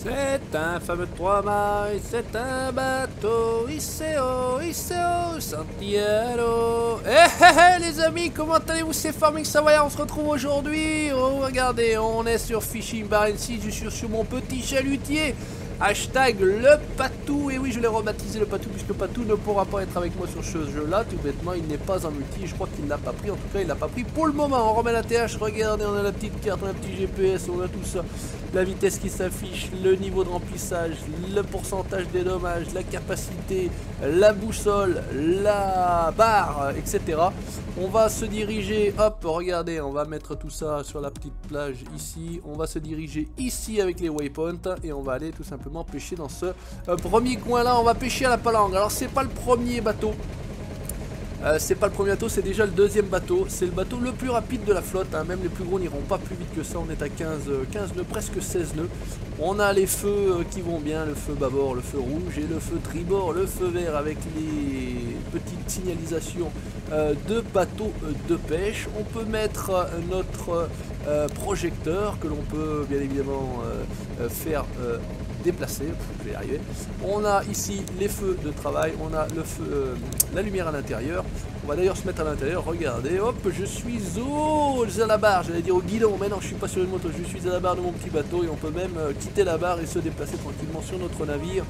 C'est un fameux 3 mailles, c'est un bateau, Iseo, Iseo, Santiago. Les amis, comment allez-vous? C'est Farming Savoyard, on se retrouve aujourd'hui. Oh, regardez, on est sur Fishing Barents 6, je suis sur mon petit chalutier. Hashtag le patou, et oui je l'ai rebaptisé le patou puisque patou ne pourra pas être avec moi sur ce jeu là, tout bêtement il n'est pas en multi, je crois qu'il l'a pas pris, en tout cas il l'a pas pris pour le moment. On remet la TH, regardez, on a la petite carte, on a un petit GPS, on a tout ça, la vitesse qui s'affiche, le niveau de remplissage, le pourcentage des dommages, la capacité, la boussole, la barre, etc. On va se diriger, hop, regardez, on va mettre tout ça sur la petite plage ici, on va se diriger ici avec les waypoints et on va aller tout simplement pêcher dans ce premier coin là. On va pêcher à la palangre. Alors c'est pas le premier bateau, c'est déjà le deuxième bateau, c'est le bateau le plus rapide de la flotte, hein. Même les plus gros n'iront pas plus vite que ça, on est à 15 nœuds, presque 16 nœuds. On a les feux qui vont bien, le feu bâbord, le feu rouge et le feu tribord, le feu vert avec les petites signalisations de bateaux de pêche. On peut mettre notre projecteur que l'on peut bien évidemment faire déplacer, je vais y arriver. On a ici les feux de travail, on a le feu, la lumière à l'intérieur. On va d'ailleurs se mettre à l'intérieur, regardez, hop, je suis à la barre, j'allais dire au guidon, mais non, je suis pas sur une moto, je suis à la barre de mon petit bateau et on peut même quitter la barre et se déplacer tranquillement sur notre navire.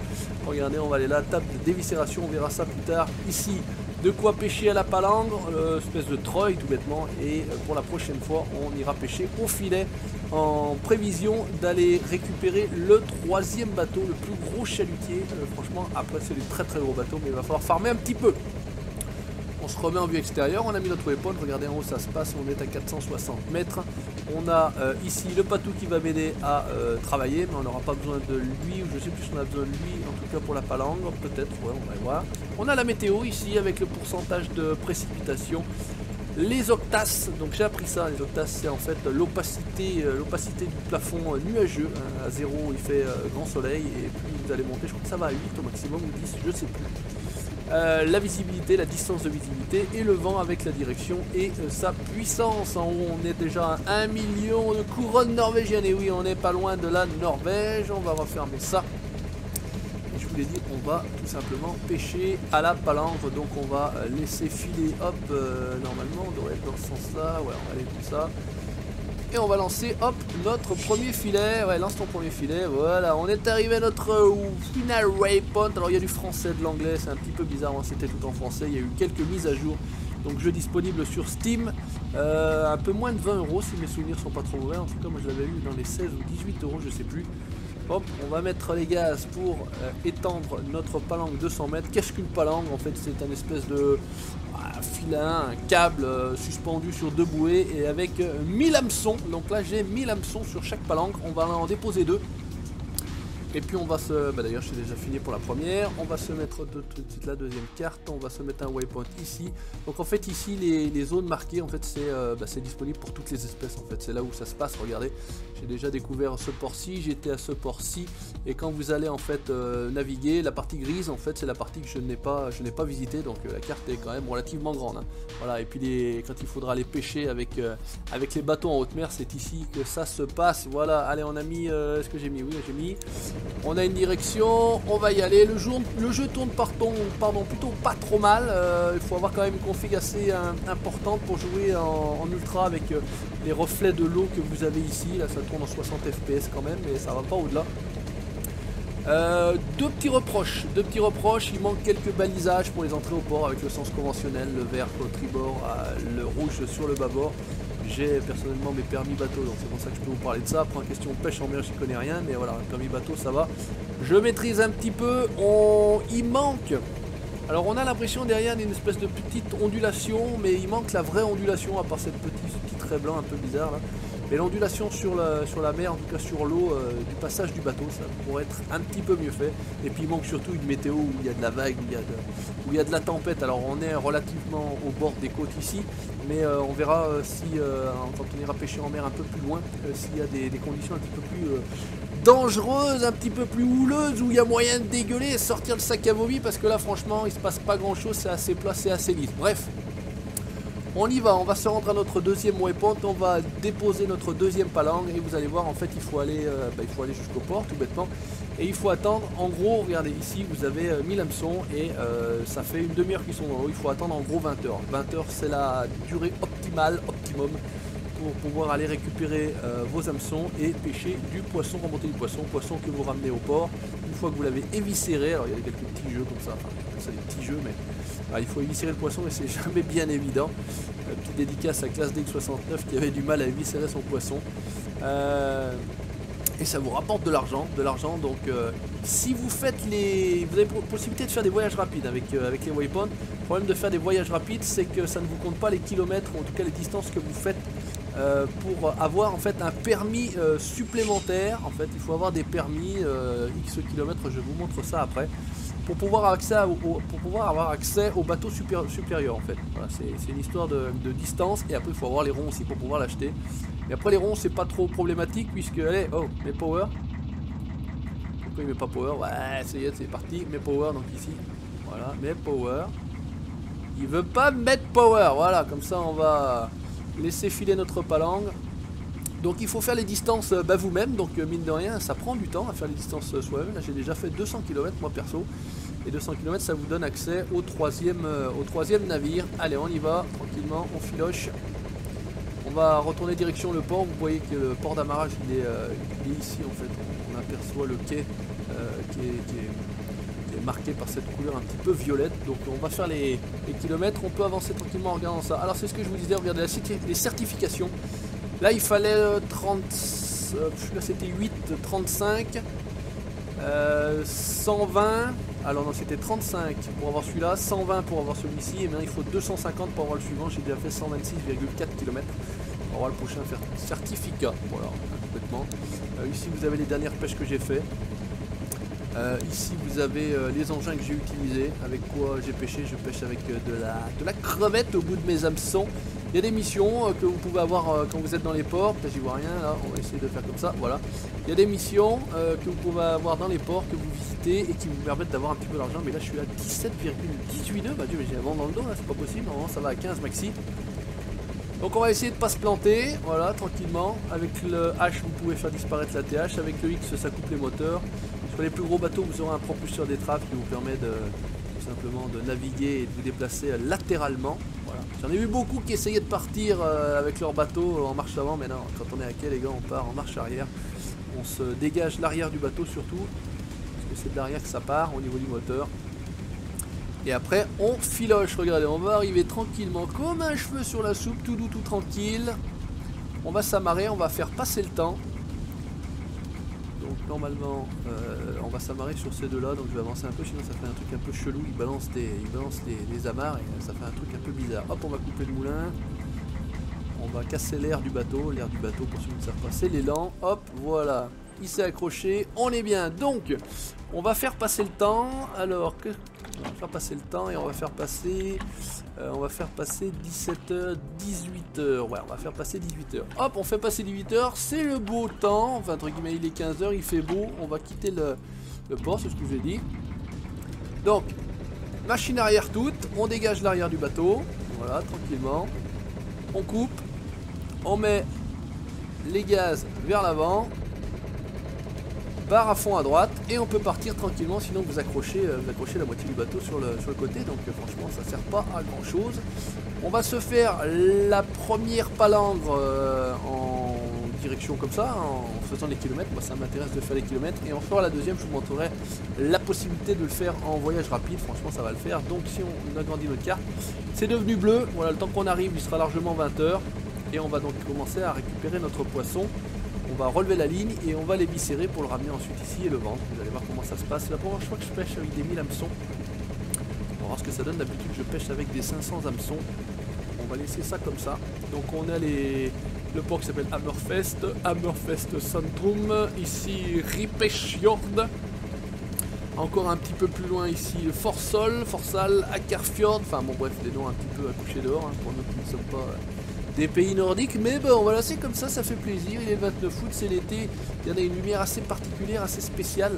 Regardez, on va aller là, table de déviscération, on verra ça plus tard. Ici, de quoi pêcher à la palangre, espèce de treuil tout bêtement, et pour la prochaine fois on ira pêcher au filet en prévision d'aller récupérer le troisième bateau, le plus gros chalutier. Franchement après c'est des très gros bateaux, mais il va falloir farmer un petit peu. On se remet en vue extérieure, on a mis notre waypoint, regardez en haut ça se passe, on est à 460 mètres. On a ici le patou qui va m'aider à travailler, mais on n'aura pas besoin de lui, ou je sais plus si on a besoin de lui, en tout cas pour la palangre, peut-être, ouais, on va y voir. On a la météo ici avec le pourcentage de précipitation. Les octas, donc j'ai appris ça, les octas c'est en fait l'opacité du plafond nuageux, hein. À 0 il fait grand soleil et plus vous allez monter, je crois que ça va à 8 au maximum ou 10, je sais plus. La visibilité, la distance de visibilité et le vent avec la direction et sa puissance. En haut on est déjà à 1 million de couronnes norvégiennes, et oui on n'est pas loin de la Norvège. On va refermer ça. Et je vous l'ai dit, on va tout simplement pêcher à la palangre, donc on va laisser filer, hop, normalement on devrait être dans ce sens là, ouais on va aller comme ça. Et on va lancer, hop, notre premier filet. Ouais, lance ton premier filet. Voilà, on est arrivé à notre final waypoint. Alors il y a du français, de l'anglais, c'est un petit peu bizarre, hein, c'était tout en français. Il y a eu quelques mises à jour. Donc jeu disponible sur Steam. Un peu moins de 20 € si mes souvenirs sont pas trop mauvais. En tout cas, moi je l'avais eu dans les 16 ou 18 €, je sais plus. Hop, on va mettre les gaz pour étendre notre palangre 200 mètres. Qu'est-ce qu'une palangre? En fait, c'est un espèce de filin, un câble suspendu sur deux bouées et avec 1000 hameçons. Donc là, j'ai 1000 hameçons sur chaque palangre. On va en déposer 2. Et puis on va se... d'ailleurs j'ai déjà fini pour la première. On va se mettre tout de suite la deuxième carte. On va se mettre un waypoint ici. Donc en fait ici les zones marquées, en fait c'est disponible pour toutes les espèces. En fait c'est là où ça se passe. Regardez, j'ai déjà découvert ce port-ci, j'étais à ce port-ci. Et quand vous allez en fait naviguer, la partie grise en fait c'est la partie que je n'ai pas visitée. Donc la carte est quand même relativement grande, hein. Voilà, et puis quand il faudra aller pêcher avec les bateaux en haute mer, c'est ici que ça se passe. Voilà, allez on a mis, est-ce que j'ai mis? Oui j'ai mis. On a une direction, on va y aller. Le jeu tourne plutôt pas trop mal. Il faut avoir quand même une config assez importante pour jouer en ultra avec les reflets de l'eau que vous avez ici. Là ça tourne en 60 fps quand même, mais ça va pas au-delà. Deux petits reproches, il manque quelques balisages pour les entrées au port avec le sens conventionnel, le vert au tribord, le rouge sur le bâbord. J'ai personnellement mes permis bateau, donc c'est pour ça que je peux vous parler de ça. Après en question pêche en mer, j'y connais rien, mais voilà, le permis bateau ça va. Je maîtrise un petit peu, il manque. Alors on a l'impression derrière d'une espèce de petite ondulation, mais il manque la vraie ondulation, à part ce petit trait blanc un peu bizarre là. Mais l'ondulation sur la mer, en tout cas sur l'eau, du passage du bateau, ça pourrait être un petit peu mieux fait. Et puis il manque surtout une météo où il y a de la vague, où il y a de la tempête. Alors on est relativement au bord des côtes ici, mais on verra si, quand on ira pêcher en mer un peu plus loin, s'il y a des conditions un petit peu plus dangereuses, un petit peu plus houleuses, où il y a moyen de dégueuler et sortir le sac à vomi, parce que là franchement il se passe pas grand chose, c'est assez plat, c'est assez lisse. Bref. On y va, on va se rendre à notre deuxième waypoint, on va déposer notre deuxième palangue et vous allez voir en fait il faut aller jusqu'au port tout bêtement. Et il faut attendre, en gros, regardez ici, vous avez 1000 hameçons et ça fait une demi-heure qu'ils sont dans l'eau. Il faut attendre en gros 20 heures. 20 heures, c'est la durée optimale, optimum, pour pouvoir aller récupérer vos hameçons et pêcher du poisson, remonter du poisson que vous ramenez au port. Une fois que vous l'avez éviscéré, alors il y a quelques petits jeux comme ça, enfin, c'est des petits jeux, mais il faut éviscérer le poisson et c'est jamais bien évident. Petite dédicace à Classe DX69 qui avait du mal à éviscérer son poisson. Et ça vous rapporte de l'argent, donc si vous faites vous avez possibilité de faire des voyages rapides avec les waypoints. Le problème de faire des voyages rapides, c'est que ça ne vous compte pas les kilomètres, ou en tout cas les distances que vous faites pour avoir en fait un permis supplémentaire. En fait, il faut avoir des permis X kilomètres, je vous montre ça après, pour pouvoir avoir accès au bateau supérieur en fait. Voilà, c'est une histoire de distance, et après il faut avoir les ronds aussi pour pouvoir l'acheter. Et après les ronds c'est pas trop problématique puisque allez, oh, mes power. Pourquoi il met pas power? Ouais, c'est parti, mes power, donc ici. Voilà, mes power. Il veut pas mettre power, voilà, comme ça on va laisser filer notre palangue. Donc il faut faire les distances vous-même, donc mine de rien ça prend du temps à faire les distances soi-même. Là j'ai déjà fait 200 km moi perso. Et 200 km ça vous donne accès au troisième navire. Allez, on y va, tranquillement, on filoche. On va retourner direction le port. Vous voyez que le port d'amarrage il est ici en fait. On aperçoit le quai qui est marqué par cette couleur un petit peu violette. Donc on va faire les kilomètres. On peut avancer tranquillement en regardant ça. Alors c'est ce que je vous disais, regardez les certifications. Là il fallait 30, là c'était 8, 35, 120, alors non c'était 35 pour avoir celui-là, 120 pour avoir celui-ci, et maintenant il faut 250 pour avoir le suivant. J'ai déjà fait 126,4 km pour avoir le prochain certificat. Voilà, complètement. Ici vous avez les dernières pêches que j'ai fait. Ici vous avez les engins que j'ai utilisés, avec quoi j'ai pêché. Je pêche avec de la crevette au bout de mes hameçons. Il y a des missions que vous pouvez avoir quand vous êtes dans les ports. J'y vois rien là, on va essayer de faire comme ça, voilà. Il y a des missions que vous pouvez avoir dans les ports, que vous visitez et qui vous permettent d'avoir un petit peu d'argent. Mais là je suis à 17,18 bah Dieu, mais j'ai un vent dans le dos là, c'est pas possible, normalement ça va à 15 maxi. Donc on va essayer de pas se planter, voilà, tranquillement. Avec le H vous pouvez faire disparaître la TH, avec le X ça coupe les moteurs. Sur les plus gros bateaux vous aurez un propulseur d'étrave qui vous permet tout simplement de naviguer et de vous déplacer latéralement. Voilà. J'en ai vu beaucoup qui essayaient de partir avec leur bateau en marche avant, mais non, quand on est à quai les gars on part en marche arrière. On se dégage l'arrière du bateau surtout, parce que c'est de l'arrière que ça part au niveau du moteur. Et après on filoche, regardez, on va arriver tranquillement comme un cheveu sur la soupe, tout doux, tout tranquille. On va s'amarrer, on va faire passer le temps. Donc normalement on va s'amarrer sur ces deux là, donc je vais avancer un peu, sinon ça fait un truc un peu chelou, il balance des amarres et ça fait un truc un peu bizarre. Hop, on va couper le moulin, on va casser l'air du bateau pour ceux qui ne savent pas, c'est l'élan, hop, voilà, il s'est accroché, on est bien. Donc on va faire passer le temps, alors que on va faire passer le temps et on va faire passer 17h, 18h, ouais on va faire passer 18h, hop on fait passer 18h, c'est le beau temps, enfin entre guillemets il est 15h, il fait beau, on va quitter le port, c'est ce que j'ai dit. Donc machine arrière toute, on dégage l'arrière du bateau, voilà tranquillement, on coupe, on met les gaz vers l'avant, barre à fond à droite et on peut partir tranquillement, sinon vous accrochez la moitié du bateau sur le côté, donc franchement ça sert pas à grand chose. On va se faire la première palangre en direction comme ça, en faisant les kilomètres. Moi ça m'intéresse de faire les kilomètres, et on fera la deuxième, je vous montrerai la possibilité de le faire en voyage rapide. Franchement ça va le faire. Donc si on agrandit notre carte, c'est devenu bleu, voilà, le temps qu'on arrive il sera largement 20 h et on va donc commencer à récupérer notre poisson. On va relever la ligne et on va l'éviscérer pour le ramener ensuite ici et le vendre. Vous allez voir comment ça se passe. C'est la première fois que je pêche avec des 1000 hameçons. On va voir ce que ça donne. D'habitude je pêche avec des 500 hameçons. On va laisser ça comme ça. Donc on a le port qui s'appelle Hammerfest Centrum. Ici Ripesfjord. Encore un petit peu plus loin ici Forsal, Akerfjord. Enfin bon bref, des noms un petit peu à coucher dehors pour nous qui ne sommes pas des pays nordiques, mais bon voilà, c'est comme ça fait plaisir. Il est 29 août, c'est l'été, il y en a une lumière assez particulière, assez spéciale.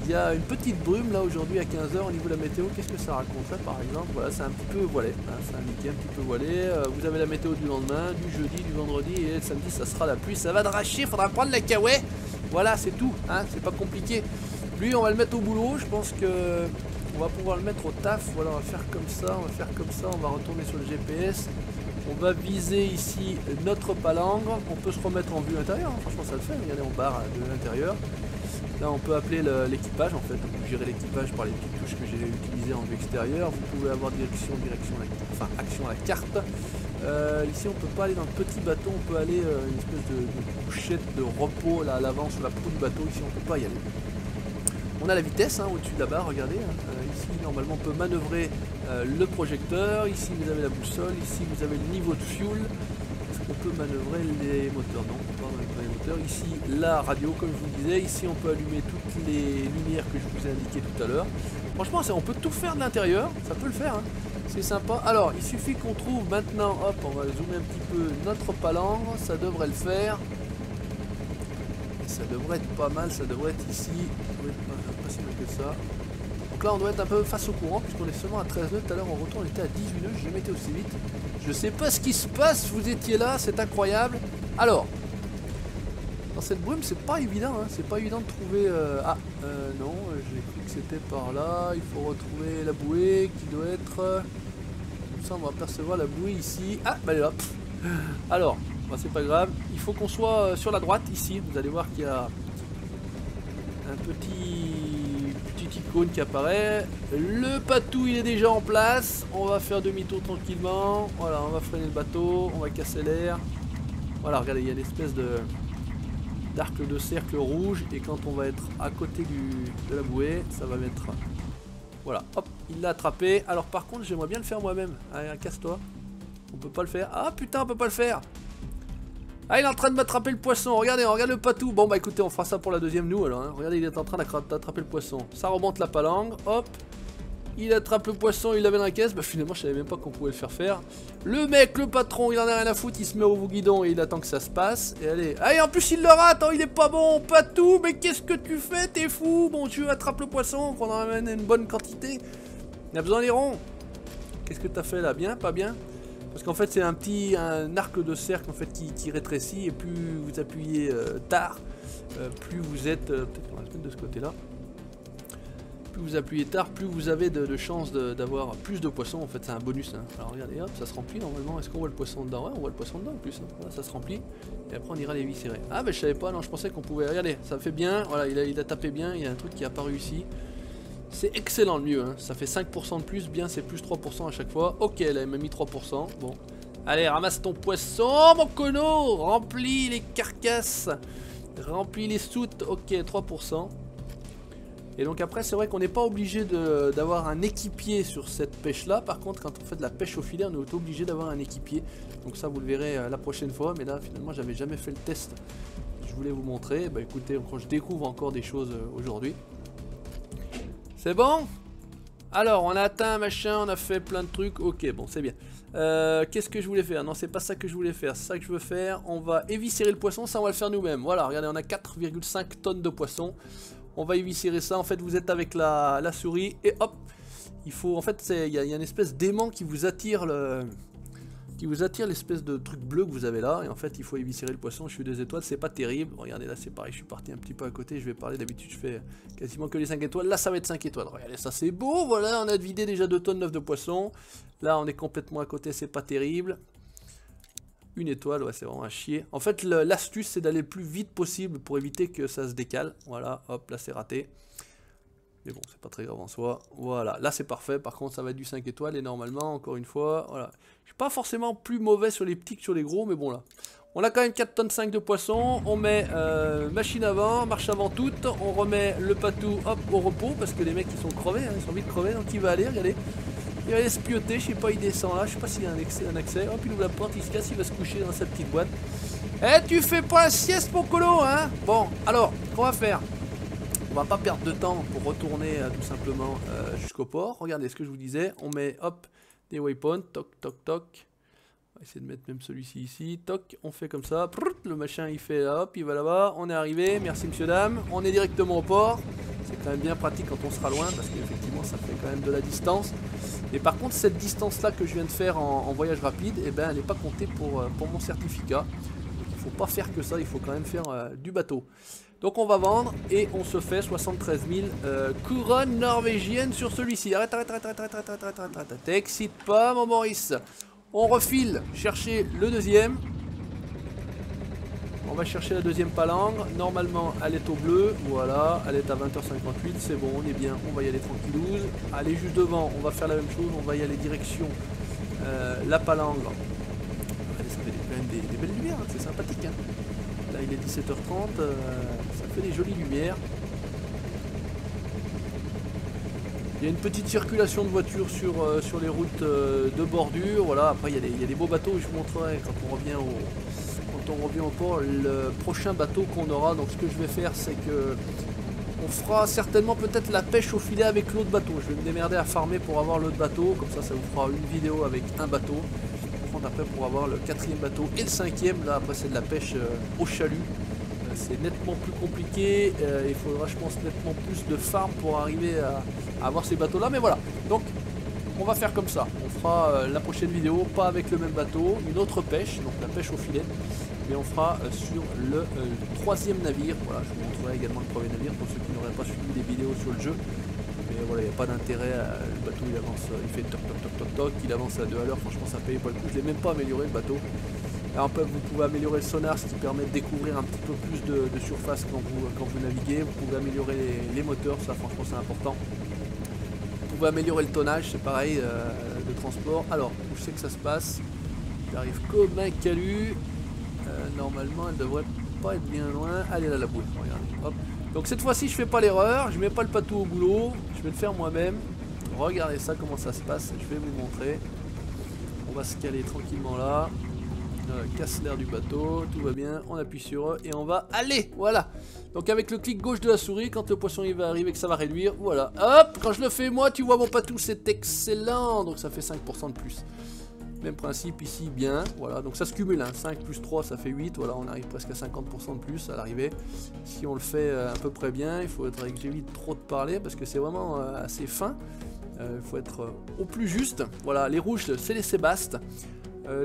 Il y a une petite brume là aujourd'hui à 15 h au niveau de la météo. Qu'est-ce que ça raconte là par exemple? Voilà, c'est un petit peu voilé, hein, c'est indiqué un petit peu voilé. Vous avez la météo du lendemain, du jeudi, du vendredi et le samedi ça sera la pluie. Ça va dracher, faudra prendre la caouet. Voilà, c'est tout, hein, c'est pas compliqué. Lui on va le mettre au boulot, je pense que on va pouvoir le mettre au taf. Voilà, on va faire comme ça, on va faire comme ça, on va retourner sur le GPS. On va viser ici notre palangre. On peut se remettre en vue intérieure, hein. Franchement ça le fait, regardez en barre de l'intérieur. Là on peut appeler l'équipage en fait, on peut gérer l'équipage par les petites touches que j'ai utilisées en vue extérieure. Vous pouvez avoir action à la carte. Ici on peut pas aller dans le petit bateau, on peut aller une espèce de couchette de repos là à l'avant sur la proue du bateau. Ici on peut pas y aller. On a la vitesse hein, au-dessus de la barre, regardez. Ici normalement on peut manœuvrer le projecteur. Ici vous avez la boussole, ici vous avez le niveau de fuel. On peut manœuvrer les moteurs, non, on peut pas manœuvrer les moteurs. Ici, la radio, comme je vous le disais. Ici, on peut allumer toutes les lumières que je vous ai indiquées tout à l'heure. Franchement, on peut tout faire de l'intérieur. Ça peut le faire, hein. C'est sympa. Alors, il suffit qu'on trouve maintenant, hop, on va zoomer un petit peu notre palangre. Ça devrait le faire. Et ça devrait être pas mal. Ça devrait être ici. Ça devrait être pas si mal que ça. Donc là, on doit être un peu face au courant, puisqu'on est seulement à 13 nœuds. Tout à l'heure, en retour, on était à 18 nœuds. J'ai jamais été aussi vite. Je sais pas ce qui se passe, vous étiez là, c'est incroyable. Alors, dans cette brume, c'est pas évident, hein, c'est pas évident de trouver... non, j'ai cru que c'était par là. Il faut retrouver la bouée qui doit être... Comme ça, on va apercevoir la bouée ici. Ah, bah elle est là. Alors, bah, c'est pas grave. Il faut qu'on soit sur la droite, ici. Vous allez voir qu'il y a un petit icône qui apparaît. Le patou il est déjà en place. On va faire demi-tour tranquillement. Voilà, on va freiner le bateau, on va casser l'air. Voilà, regardez, il y a l'espèce d'arc de cercle rouge. Et quand on va être à côté de la bouée, ça va mettre... Voilà, hop, il l'a attrapé. Alors par contre, j'aimerais bien le faire moi-même. Allez, casse-toi. On peut pas le faire. Ah putain, on peut pas le faire. Ah, il est en train de m'attraper le poisson. Regardez, on regarde le patou. Bon, bah écoutez, on fera ça pour la deuxième nous alors. Hein. Regardez, il est en train d'attraper le poisson. Ça remonte la palangre. Hop. Il attrape le poisson, il l'avait dans la caisse. Bah finalement, je savais même pas qu'on pouvait le faire faire. Le mec, le patron, il en a rien à foutre. Il se met au guidon et il attend que ça se passe. Et allez. Ah, et en plus, il le rate. Oh, il est pas bon. Patou, mais qu'est-ce que tu fais? T'es fou. Bon, tu attrapes le poisson, qu'on en amène une bonne quantité. Il a besoin des ronds. Qu'est-ce que t'as fait là? Bien? Pas bien? Parce qu'en fait c'est un arc de cercle en fait qui rétrécit et plus vous appuyez tard, plus vous êtes, peut-être qu'on va se mettre de ce côté là, plus vous appuyez tard, plus vous avez de chances d'avoir plus de poissons. En fait c'est un bonus, hein. Alors regardez, hop, ça se remplit normalement. Est-ce qu'on voit le poisson dedans? Ouais, on voit le poisson dedans en plus, hein. Voilà, ça se remplit et après on ira les viscérer. Ah bah je savais pas, non, je pensais qu'on pouvait, regardez, ça fait bien, voilà, il a tapé bien, il y a un truc qui est apparu ici. C'est excellent le mieux, hein. Ça fait 5% de plus, bien c'est plus 3% à chaque fois. Ok, là elle m'a mis 3%, bon. Allez, ramasse ton poisson, mon cono. Remplis les carcasses. Remplis les soutes, ok, 3%. Et donc après, c'est vrai qu'on n'est pas obligé d'avoir un équipier sur cette pêche-là. Par contre, quand on fait de la pêche au filet, on est obligé d'avoir un équipier. Donc ça, vous le verrez la prochaine fois. Mais là, finalement, j'avais jamais fait le test. Je voulais vous montrer. Bah écoutez, je découvre encore des choses aujourd'hui. C'est bon? Alors, on a atteint machin, on a fait plein de trucs. Ok, bon, c'est bien. Qu'est-ce que je voulais faire? Non, c'est pas ça que je voulais faire. C'est ça que je veux faire. On va éviscérer le poisson. Ça, on va le faire nous-mêmes. Voilà, regardez, on a 4,5 tonnes de poisson. On va éviscérer ça. En fait, vous êtes avec la souris et hop. Il faut, en fait, il y a une espèce d'aimant qui vous attire l'espèce de truc bleu que vous avez là. Et en fait, il faut éviscérer le poisson. Je suis 2 étoiles, c'est pas terrible. Regardez, là, c'est pareil. Je suis parti un petit peu à côté. Je vais parler. D'habitude, je fais quasiment que les 5 étoiles. Là, ça va être 5 étoiles. Regardez, ça, c'est beau. Voilà, on a vidé déjà 2 tonnes 9 de poisson. Là, on est complètement à côté. C'est pas terrible. 1 étoile, ouais, c'est vraiment à chier. En fait, l'astuce, c'est d'aller le plus vite possible pour éviter que ça se décale. Voilà, hop, là, c'est raté. Mais bon, c'est pas très grave en soi. Voilà, là c'est parfait. Par contre, ça va être du 5 étoiles. Et normalement, encore une fois, voilà. Je suis pas forcément plus mauvais sur les petits que sur les gros. Mais bon, là. On a quand même 4 tonnes 5 de poisson. On met machine avant, marche avant toute. On remet le patou, hop, au repos. Parce que les mecs, ils sont crevés. Hein, ils sont vite crevés. Donc il va aller, regardez. Il va aller se pioter. Je sais pas, il descend là. Je sais pas s'il y a un accès. Hop, il ouvre la porte. Il se casse. Il va se coucher dans sa petite boîte. Eh, tu fais pas la sieste, mon colo, hein? Bon, alors, qu'on va faire? On va pas perdre de temps pour retourner tout simplement jusqu'au port. Regardez ce que je vous disais. On met hop des waypoints. Toc toc toc. On va essayer de mettre même celui-ci ici. Toc. On fait comme ça. Prrrt, le machin il fait hop. Il va là-bas. On est arrivé. Merci monsieur dame. On est directement au port. C'est quand même bien pratique quand on sera loin, parce qu'effectivement ça fait quand même de la distance. Et par contre cette distance là que je viens de faire en voyage rapide, eh ben, elle n'est pas comptée pour mon certificat. Donc il ne faut pas faire que ça, il faut quand même faire du bateau. Donc on va vendre et on se fait 73 000 couronnes norvégiennes sur celui-ci. Arrête, t'excite pas mon Maurice. On refile chercher le deuxième. On va chercher la deuxième palangre. Normalement elle est au bleu. Voilà, elle est à 20h58. C'est bon, on est bien, on va y aller tranquillouze. Allez, juste devant, on va faire la même chose. On va y aller direction la palangre. Allez, ça fait quand même des belles lumières, hein. C'est sympathique, hein. Là il est 17h30, ça fait des jolies lumières. Il y a une petite circulation de voitures sur les routes de bordure. Voilà, après il y a des beaux bateaux, je vous montrerai quand on revient au port le prochain bateau qu'on aura. Donc ce que je vais faire, c'est que on fera certainement peut-être la pêche au filet avec l'autre bateau. Je vais me démerder à farmer pour avoir l'autre bateau, comme ça vous fera une vidéo avec un bateau. Après pour avoir le 4e bateau et le 5e. Là après c'est de la pêche au chalut. C'est nettement plus compliqué. Il faudra je pense nettement plus de farm pour arriver à avoir ces bateaux là. Mais voilà, donc on va faire comme ça. On fera la prochaine vidéo pas avec le même bateau, une autre pêche, donc la pêche au filet. Mais on fera sur le 3e navire. Voilà, je vous montrerai également le 1er navire pour ceux qui n'auraient pas suivi les vidéos sur le jeu. Mais voilà, il n'y a pas d'intérêt, le bateau il avance, il fait toc toc toc toc toc, il avance à 2 à l'heure, franchement ça paye pas le coup, je l'ai même pas amélioré le bateau. Alors vous pouvez améliorer le sonar, ce qui permet de découvrir un petit peu plus de surface quand vous naviguez, vous pouvez améliorer les moteurs, ça franchement c'est important. Vous pouvez améliorer le tonnage, c'est pareil, de transport. Alors, où je sais que ça se passe, j'arrive comme un calu, normalement elle devrait pas être bien loin, allez là la boule, regardez, hop. Donc cette fois-ci je fais pas l'erreur, je mets pas le bateau au boulot, je vais le faire moi-même. Regardez ça comment ça se passe, je vais vous montrer. On va se caler tranquillement là. Casse l'air du bateau, tout va bien, on appuie sur eux et on va aller, voilà. Donc avec le clic gauche de la souris, quand le poisson il va arriver que ça va réduire, voilà. Hop, quand je le fais moi, tu vois mon patou, c'est excellent. Donc ça fait 5% de plus. Même principe ici, bien, voilà, donc ça se cumule, hein. 5 plus 3 ça fait 8, voilà, on arrive presque à 50% de plus à l'arrivée. Si on le fait à peu près bien, il faudrait que j'évite trop de parler parce que c'est vraiment assez fin. Il faut être au plus juste. Voilà, les rouges c'est les sébastes,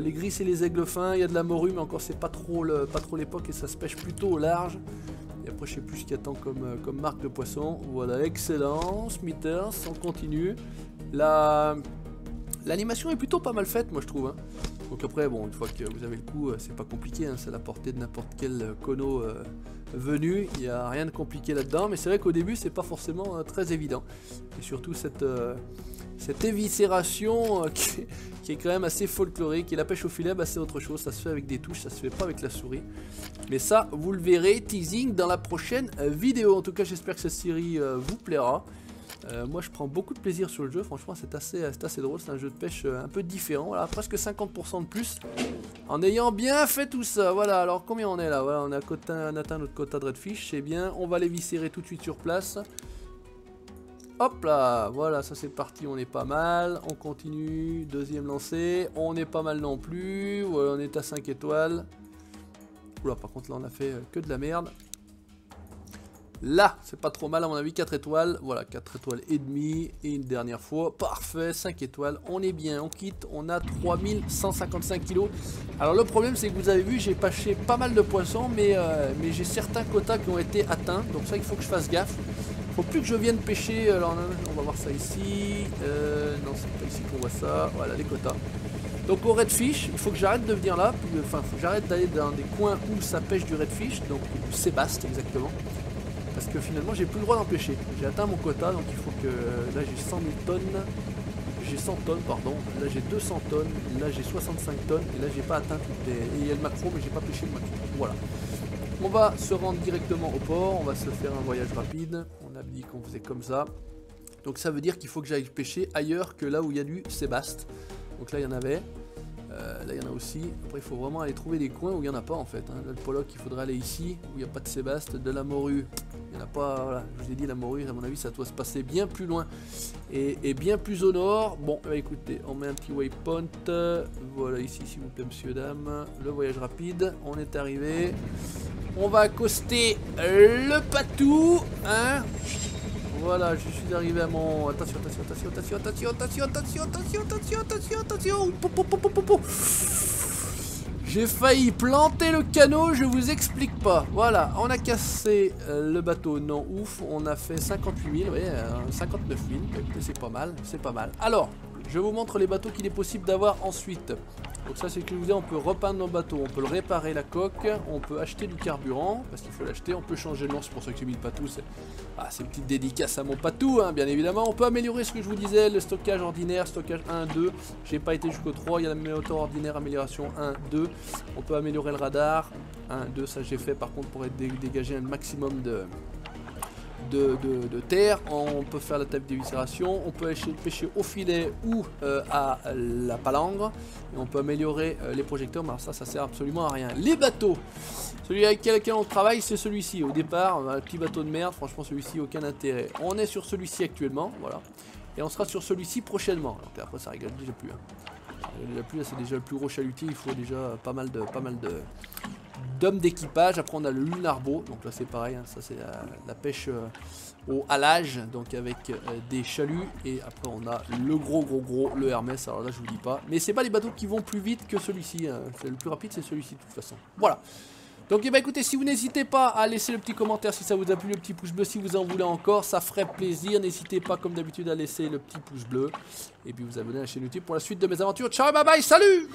les gris c'est les aigles fins, il y a de la morue mais encore c'est pas trop l'époque et ça se pêche plutôt au large. Et après je sais plus ce qu'il y a tant comme marque de poisson. Voilà, excellent, Smithers, on continue. L'animation est plutôt pas mal faite, moi je trouve, hein. Donc après, bon, une fois que vous avez le coup, c'est pas compliqué, hein, c'est à la portée de n'importe quel kono venu, il n'y a rien de compliqué là-dedans, mais c'est vrai qu'au début, c'est pas forcément très évident. Et surtout cette éviscération qui est quand même assez folklorique, et la pêche au filet, bah, c'est autre chose, ça se fait avec des touches, ça se fait pas avec la souris. Mais ça, vous le verrez, teasing dans la prochaine vidéo. En tout cas, j'espère que cette série vous plaira. Moi je prends beaucoup de plaisir sur le jeu, franchement c'est assez drôle, c'est un jeu de pêche un peu différent, voilà, presque 50% de plus en ayant bien fait tout ça. Voilà, alors combien on est là? Voilà, on a atteint notre quota de redfish, c'est bien, on va les viscérer tout de suite sur place. Hop là, voilà, ça c'est parti, on est pas mal, on continue, deuxième lancée, on est pas mal non plus, voilà, on est à 5 étoiles. Oula, par contre là on a fait que de la merde. Là, c'est pas trop mal à mon avis, 4 étoiles, voilà, 4 étoiles et demie, et une dernière fois, parfait, 5 étoiles, on est bien, on quitte, on a 3155 kilos. Alors le problème c'est que vous avez vu, j'ai pêché pas mal de poissons, mais j'ai certains quotas qui ont été atteints, donc ça il faut que je fasse gaffe. Faut plus que je vienne pêcher, alors on va voir ça ici, non c'est pas ici qu'on voit ça, voilà les quotas. Donc au redfish, il faut que j'arrête de venir là, enfin faut que j'arrête d'aller dans des coins où ça pêche du redfish, donc du sébaste exactement. Parce que finalement j'ai plus le droit d'en pêcher. J'ai atteint mon quota, donc il faut que... Là j'ai 100 000 tonnes. J'ai 100 tonnes, pardon. Là j'ai 200 tonnes. Là j'ai 65 tonnes. Et là j'ai pas atteint toutes les... Et il y a le macro, mais j'ai pas pêché le macro. Voilà. On va se rendre directement au port. On va se faire un voyage rapide. On a dit qu'on faisait comme ça. Donc ça veut dire qu'il faut que j'aille pêcher ailleurs que là où il y a du sébaste. Donc là il y en avait. Là il y en a aussi. Après il faut vraiment aller trouver des coins où il n'y en a pas en fait, hein. Là le Pollock il faudrait aller ici où il n'y a pas de sébaste. De la morue il n'y en a pas, voilà, je vous ai dit la morue à mon avis ça doit se passer bien plus loin et bien plus au nord. Bon bah, écoutez, on met un petit waypoint, voilà ici s'il vous plaît monsieur dame, le voyage rapide, on est arrivé, on va accoster le patou, hein. Voilà, je suis arrivé à mon... Attention, attention, attention, attention, attention, attention, attention, attention, attention, attention, attention. J'ai failli planter le canot, je vous explique pas. Voilà, on a cassé le bateau, non ouf. On a fait 58 000, ouais, 59 000. C'est pas mal, c'est pas mal. Alors, je vous montre les bateaux qu'il est possible d'avoir ensuite. Donc ça c'est ce que je vous dis, on peut repeindre nos bateaux, on peut le réparer la coque, on peut acheter du carburant, parce qu'il faut l'acheter, on peut changer de nom, c'est pour ça que j'ai mis le patou, c'est une petite dédicace à mon patou, hein, bien évidemment. On peut améliorer ce que je vous disais, le stockage ordinaire, stockage 1, 2, j'ai pas été jusqu'au 3, il y a la moteur ordinaire, amélioration 1, 2, on peut améliorer le radar, 1, 2, ça j'ai fait par contre pour dégager un maximum de terre, on peut faire la table d'éviscération, on peut pêcher au filet ou à la palangre, et on peut améliorer les projecteurs, mais alors ça sert absolument à rien. Les bateaux, celui avec lequel on travaille c'est celui-ci, au départ, un petit bateau de merde, franchement celui-ci aucun intérêt. On est sur celui-ci actuellement, voilà, et on sera sur celui-ci prochainement, alors après ça rigole déjà plus, hein. Ça rigole déjà plus, c'est déjà le plus gros chalutier, il faut déjà pas mal d'hommes d'équipage. Après on a le lunarbo, donc là c'est pareil, hein, ça c'est la pêche au halage, donc avec des chaluts, et après on a le gros, le Hermès, alors là je vous dis pas, mais c'est pas les bateaux qui vont plus vite que celui-ci, hein. Le plus rapide c'est celui-ci de toute façon, voilà. Donc eh ben, écoutez, si vous n'hésitez pas à laisser le petit commentaire si ça vous a plu, le petit pouce bleu si vous en voulez encore, ça ferait plaisir. N'hésitez pas comme d'habitude à laisser le petit pouce bleu et puis vous abonner à la chaîne YouTube pour la suite de mes aventures. Ciao, bye bye, salut!